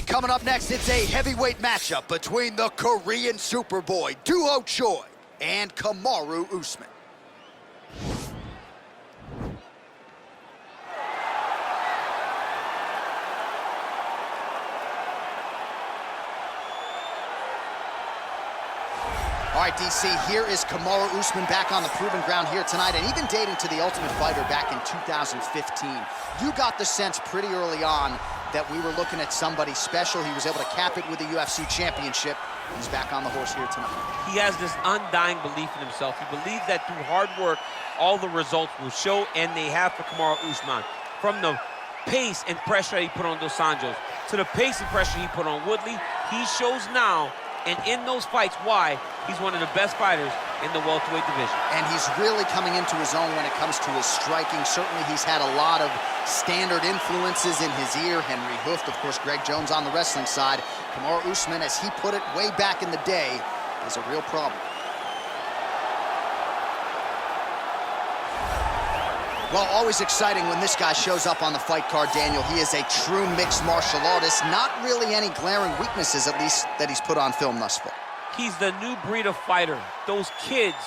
right, coming up next, it's a heavyweight matchup between the Korean Superboy, Doo-ho-Choi, and Kamaru Usman. All right, DC, here is Kamaru Usman back on the proven ground here tonight, and even dating to the Ultimate Fighter back in 2015. You got the sense pretty early on that we were looking at somebody special. He was able to cap it with the UFC championship. He's back on the horse here tonight. He has this undying belief in himself. He believes that through hard work, all the results will show, and they have for Kamaru Usman. From the pace and pressure he put on Dos Anjos to the pace and pressure he put on Woodley, he shows now, and in those fights, why he's one of the best fighters in the welterweight division. And he's really coming into his own when it comes to his striking. Certainly he's had a lot of standard influences in his ear. Henry Hooft, of course, Greg Jones on the wrestling side. Kamaru Usman, as he put it way back in the day, is a real problem. Well, always exciting when this guy shows up on the fight card, Daniel. He is a true mixed martial artist. Not really any glaring weaknesses, at least, that he's put on film thus far. He's the new breed of fighter. Those kids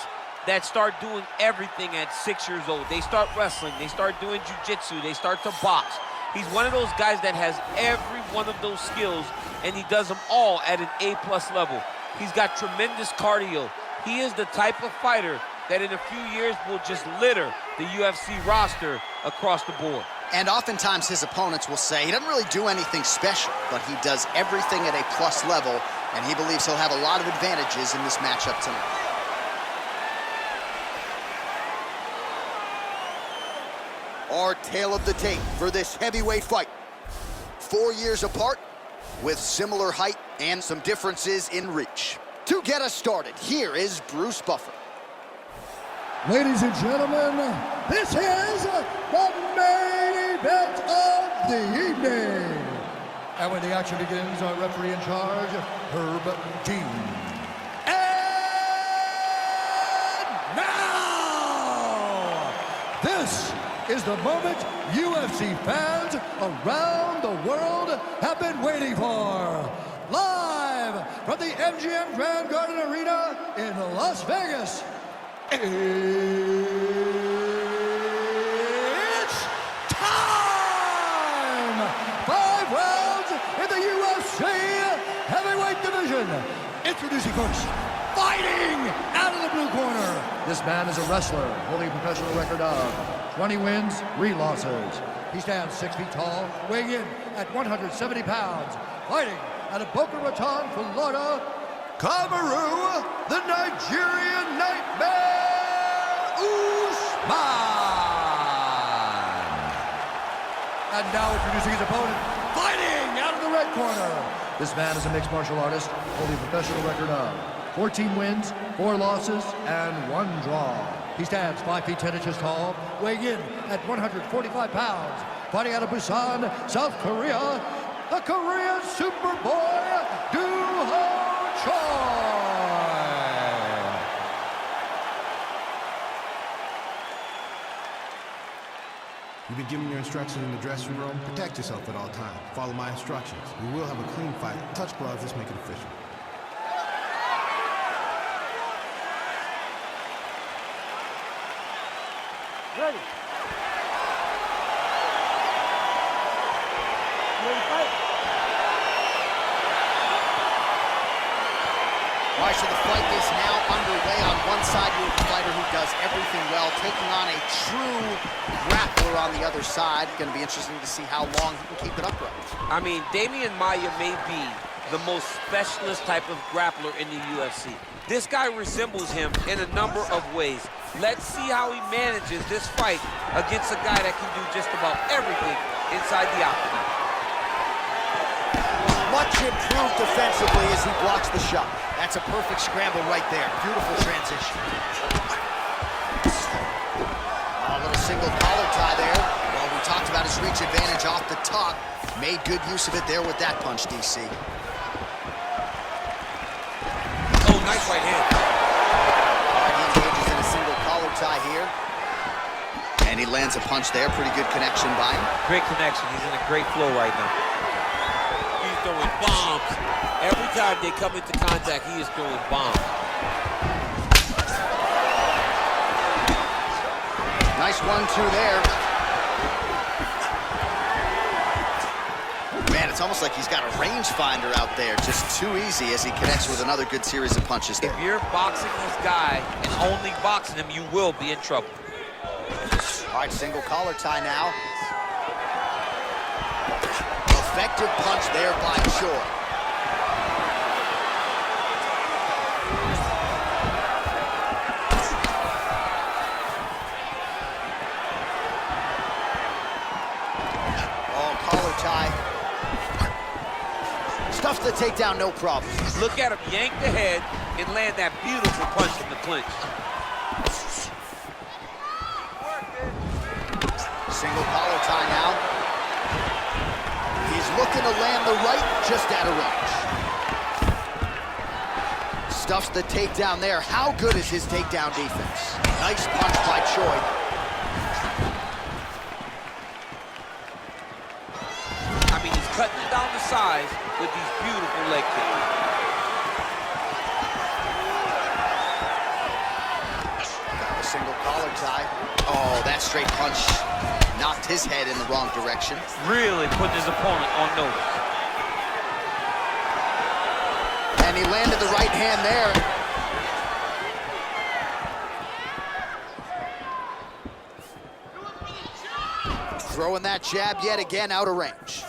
that start doing everything at 6 years old. They start wrestling, they start doing jiu-jitsu, they start to box. He's one of those guys that has every one of those skills, and he does them all at an A+ level. He's got tremendous cardio. He is the type of fighter that in a few years will just litter the UFC roster across the board. And oftentimes his opponents will say he doesn't really do anything special, but he does everything at a plus level, and he believes he'll have a lot of advantages in this matchup tonight. Our tale of the tape for this heavyweight fight. 4 years apart, with similar height and some differences in reach. To get us started, here is Bruce Buffer. Ladies and gentlemen, this is the main event of the evening. And when the action begins, our referee in charge, Herb Dean. And now, this is the moment UFC fans around the world have been waiting for. Live from the MGM Grand Garden Arena in Las Vegas. It's time! 5 rounds in the UFC heavyweight division. Introducing first, fighting out of the blue corner. This man is a wrestler holding a professional record of 20 wins, 3 losses. He stands 6 feet tall, weighing in at 170 pounds. Fighting out of Boca Raton, Florida, Kamaru, the Nigerian Nightmare, Usman. And now introducing his opponent, fighting out of the red corner. This man is a mixed martial artist, holding a professional record of 14 wins, 4 losses, and 1 draw. He stands 5 feet 10 inches tall, weighing in at 145 pounds. Fighting out of Busan, South Korea, the Korean Superboy, Doo-ho-Choi. You've been given your instructions in the dressing room. Protect yourself at all times. Follow my instructions. We will have a clean fight. Touch gloves, let's make it official. Ready. Ready to fight? All right, so the fight is now underway. On one side, you have a fighter who does everything well, taking on a true grappler on the other side. Going to be interesting to see how long he can keep it upright. I mean, Damian Maia may be the most specialist type of grappler in the UFC. This guy resembles him in a number of ways. Let's see how he manages this fight against a guy that can do just about everything inside the octagon. Much improved defensively as he blocks the shot. That's a perfect scramble right there. Beautiful transition. A little single collar tie there. Well, we talked about his reach advantage off the top. Made good use of it there with that punch, DC. Oh, nice right hand. All right, he engages in a single collar tie here. And he lands a punch there. Pretty good connection by him. Great connection. He's in a great flow right now. He's throwing bombs. Every time they come into contact, he is throwing bombs. Nice 1-2 there. Man, it's almost like he's got a rangefinder out there. Just too easy as he connects with another good series of punches there. If you're boxing this guy and only boxing him, you will be in trouble. All right, single collar tie now. Effective punch there by Choi. Oh, collar tie. Stuffs the takedown, no problem. Look at him yank the head and land that beautiful punch from the clinch. Single collar tie now. He's looking to land the right, just out of range. Stuffs the takedown there. How good is his takedown defense? Nice punch by Choi. I mean, he's cutting it down the sides with these beautiful leg kicks. Got a single collar tie. Oh, that straight punch knocked his head in the wrong direction. Really putting his opponent on notice. And he landed the right hand there. Throwing that jab yet again out of range.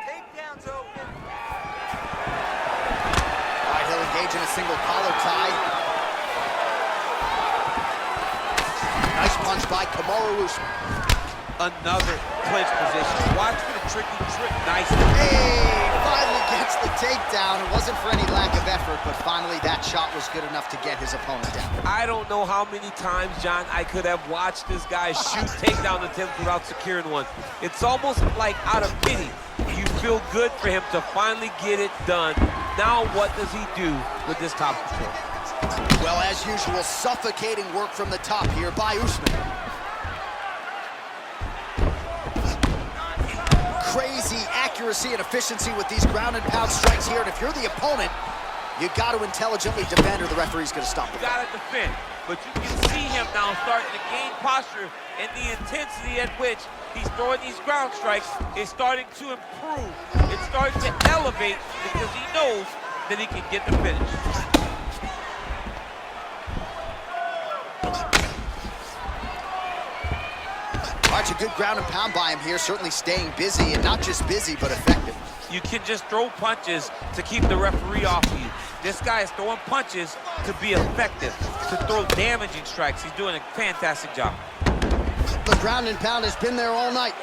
Takedown's open. All right, he'll engage in a single collar tie. Nice punch by Kamaru Usman. Another clinch position. Watch for the tricky trick. Nice. Hey, finally gets the takedown. It wasn't for any lack of effort, but finally that shot was good enough to get his opponent down. I don't know how many times, John, I could have watched this guy shoot takedown attempts without securing one. It's almost like out of pity. You feel good for him to finally get it done. Now what does he do with this top control? Well, as usual, suffocating work from the top here by Usman. Crazy accuracy and efficiency with these ground and pound strikes here. And if you're the opponent, you got to intelligently defend or the referee's going to stop it. You got to defend, but you can see him now starting to gain posture, and the intensity at which he's throwing these ground strikes is starting to improve. It's starting to elevate because he knows that he can get the finish. Watch a good ground and pound by him here, certainly staying busy, and not just busy, but effective. You can just throw punches to keep the referee off of you. This guy is throwing punches to be effective, to throw damaging strikes. He's doing a fantastic job. The ground and pound has been there all night.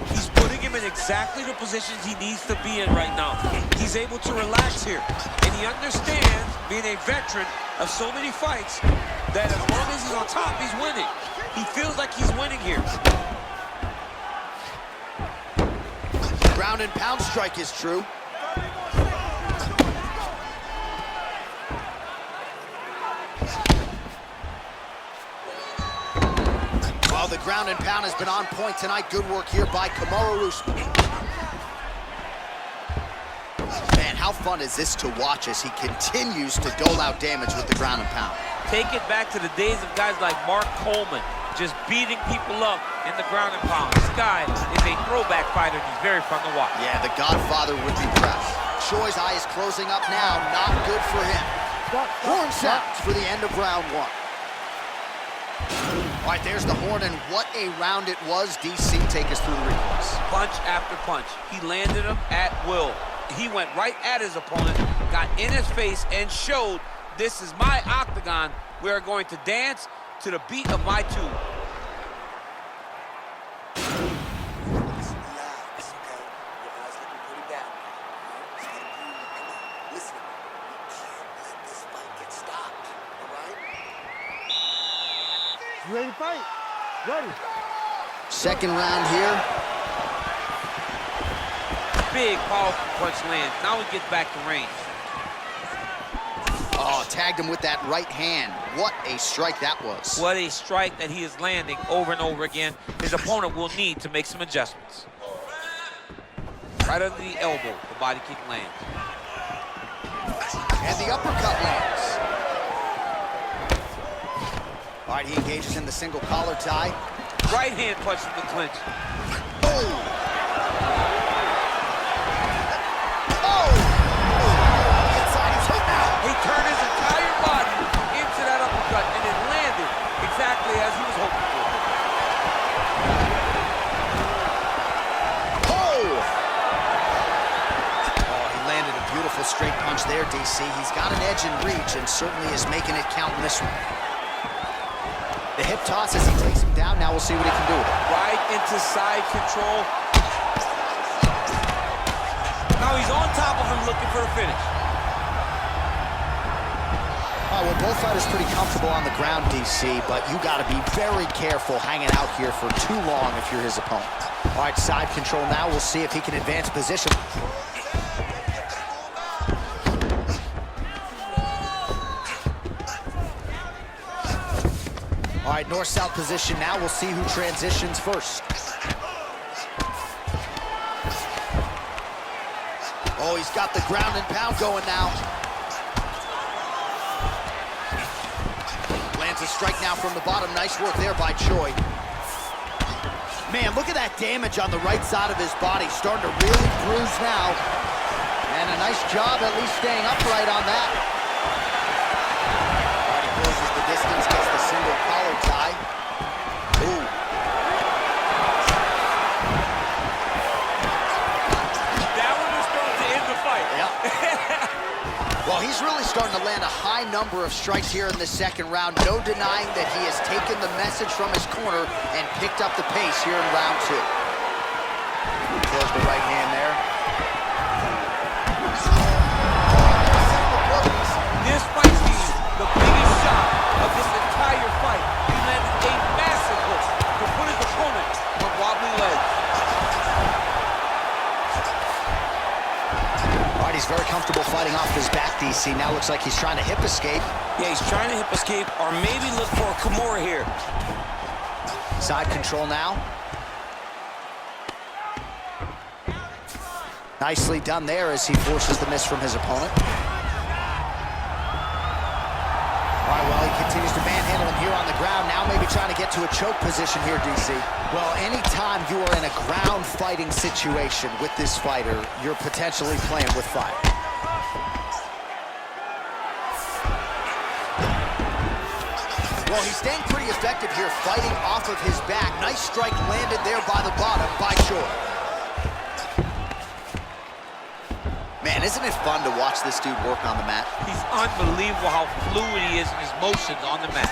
He's putting him in exactly the positions he needs to be in right now. He's able to relax here, and he understands, being a veteran of so many fights, that as long as he's on top, he's winning. He feels like he's winning here. Ground and pound strike is true. Well, the ground and pound has been on point tonight. Good work here by Kamaru Usman. Man, how fun is this to watch as he continues to dole out damage with the ground and pound. Take it back to the days of guys like Mark Coleman, just beating people up in the ground and pound. This guy is a throwback fighter. He's very fun to watch. Yeah, the Godfather would be proud. Choi's eye is closing up now. Not good for him. Horn sounds for the end of round one. All right, there's the horn, and what a round it was. DC, take us through the replays. Punch after punch. He landed him at will. He went right at his opponent, got in his face, and showed, this is my octagon. We are going to dance to the beat of my tune. You ready to fight? Ready. Second round here. Big, powerful punch lands. Now he gets back to range. Oh, tagged him with that right hand. What a strike that was. What a strike that he is landing over and over again. His opponent will need to make some adjustments. Right under the elbow, the body kick lands. And the uppercut lands. All right, he engages in the single collar tie. Right hand punch from the clinch. Oh! He turned his entire body into that uppercut and it landed exactly as he was hoping for. Oh! Oh, he landed a beautiful straight punch there, DC. He's got an edge in reach and certainly is making it count in this one. The hip toss as he takes him down. Now we'll see what he can do with it. Right into side control. Now he's on top of him looking for a finish. Well, both fighters pretty comfortable on the ground, DC, but you got to be very careful hanging out here for too long if you're his opponent. All right, side control now. We'll see if he can advance position. All right, north-south position now. We'll see who transitions first. Oh, he's got the ground and pound going now. Lands a strike now from the bottom. Nice work there by Choi. Man, look at that damage on the right side of his body. Starting to really bruise now. And a nice job at least staying upright on that. All right, he closes the distance, gets the single collar tie. Ooh. That one was going to end the fight. Yep. Well, he's really starting to land a high number of strikes here in the second round. No denying that he has taken the message from his corner and picked up the pace here in round two. Throws the right hand there. This might be the biggest shot of this entire fight. He landed a massive hook to put his opponent on wobbly legs. All right, he's very comfortable fighting off his back, DC. Now looks like he's trying to hip escape. Yeah, he's trying to hip escape or maybe look for a Kimura here. Side control now. Nicely done there as he forces the miss from his opponent. All right, well, he continues to manhandle him here on the ground. Now maybe trying to get to a choke position here, DC. Well, anytime you are in a ground fighting situation with this fighter, you're potentially playing with fire. Well, he's staying pretty effective here, fighting off of his back. Nice strike landed there by the bottom by Choi. Man, isn't it fun to watch this dude work on the mat? He's unbelievable how fluid he is in his motions on the mat.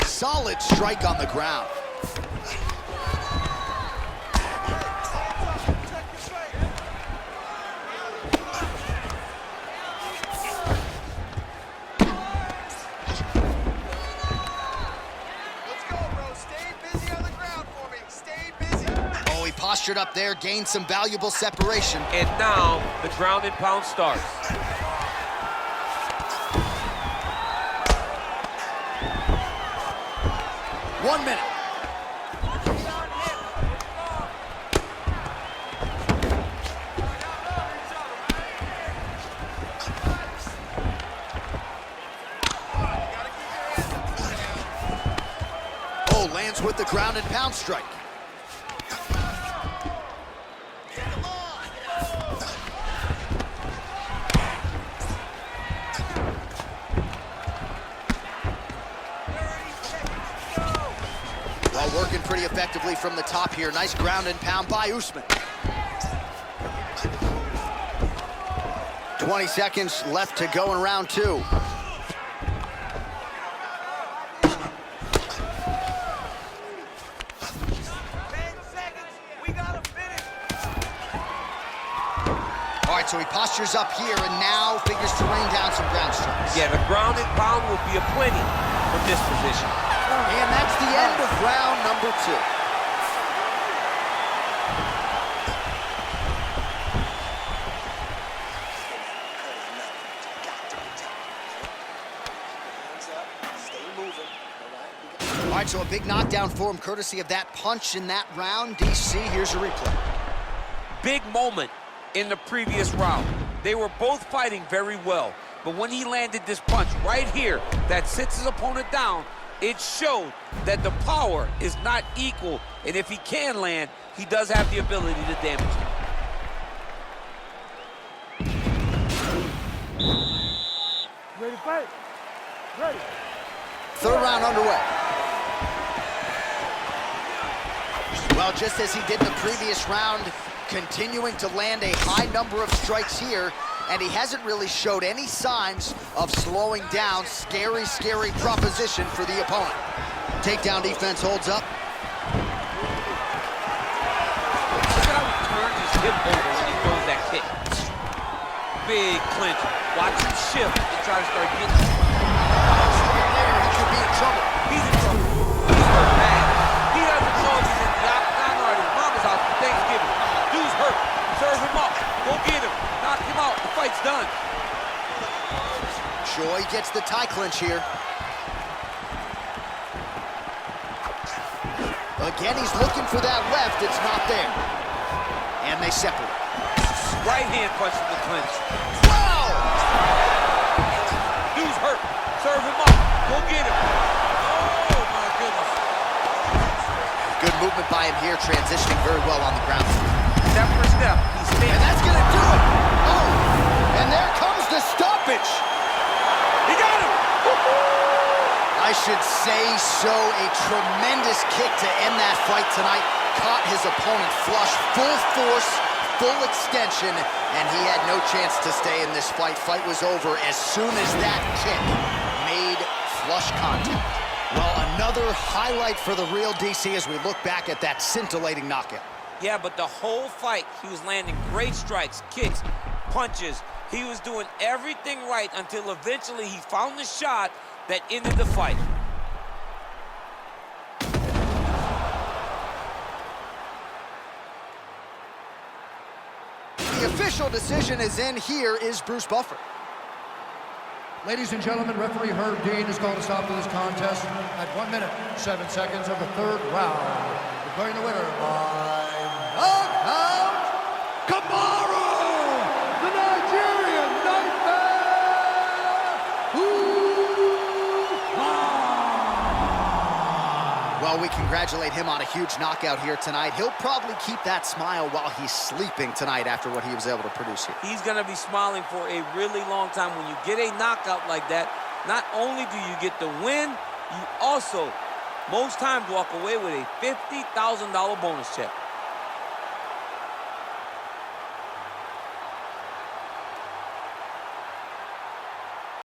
Solid strike on the ground. Postured up there, gained some valuable separation. And now the ground and pound starts. One minute. Oh, lands with the ground and pound strike. Working pretty effectively from the top here. Nice ground and pound by Usman. 20 seconds left to go in round two. All right, so he postures up here and now figures to rain down some ground strikes. Yeah, the ground and pound will be a plenty from this position. And that's the end of round number two. All right, So a big knockdown for him, courtesy of that punch in that round. DC, here's a replay. Big moment in the previous round. They were both fighting very well, but when he landed this punch right here that sits his opponent down, it showed that the power is not equal, and if he can land, he does have the ability to damage him. Ready to fight? Ready. Third round underway. Well, just as he did in the previous round, continuing to land a high number of strikes here, and he hasn't really showed any signs of slowing down. Scary, scary proposition for the opponent. Takedown defense holds up. Look at how he turns his hip over when he throws that kick. Big clinch. Watch him shift and try to start getting. There, he could be in trouble. He's in trouble. He's hurt bad. He doesn't know if he's in the octagon or at his mama's house for Thanksgiving. Dude's hurt. Serve him up. Go get him. Knock him out. The fight's done. Choi gets the tie clinch here. Again, he's looking for that left. It's not there. And they separate. Right hand punch from the clinch. Wow! Dude's hurt. Serve him up. Go get him. Oh, my goodness. Good movement by him here, transitioning very well on the ground. Step for step. He's standing. And that's gonna do it. Oh, and there comes the stoppage. He got him. I should say so. A tremendous kick to end that fight tonight. Caught his opponent flush, full force, full extension, and he had no chance to stay in this fight. Fight was over as soon as that kick made flush contact. Well, another highlight for the real DC as we look back at that scintillating knockout. Yeah, but the whole fight, he was landing great strikes, kicks, punches. He was doing everything right until eventually he found the shot that ended the fight. The official decision is in. Here is Bruce Buffer. Ladies and gentlemen, referee Herb Dean has called a stop to this contest at 1 minute, 7 seconds of the third round. Declaring the winner by knockout, Kamaru, the Nigerian Nightmare, Usman. Well, we congratulate him on a huge knockout here tonight. He'll probably keep that smile while he's sleeping tonight after what he was able to produce here. He's going to be smiling for a really long time. When you get a knockout like that, not only do you get the win, you also, most times, walk away with a $50,000 bonus check.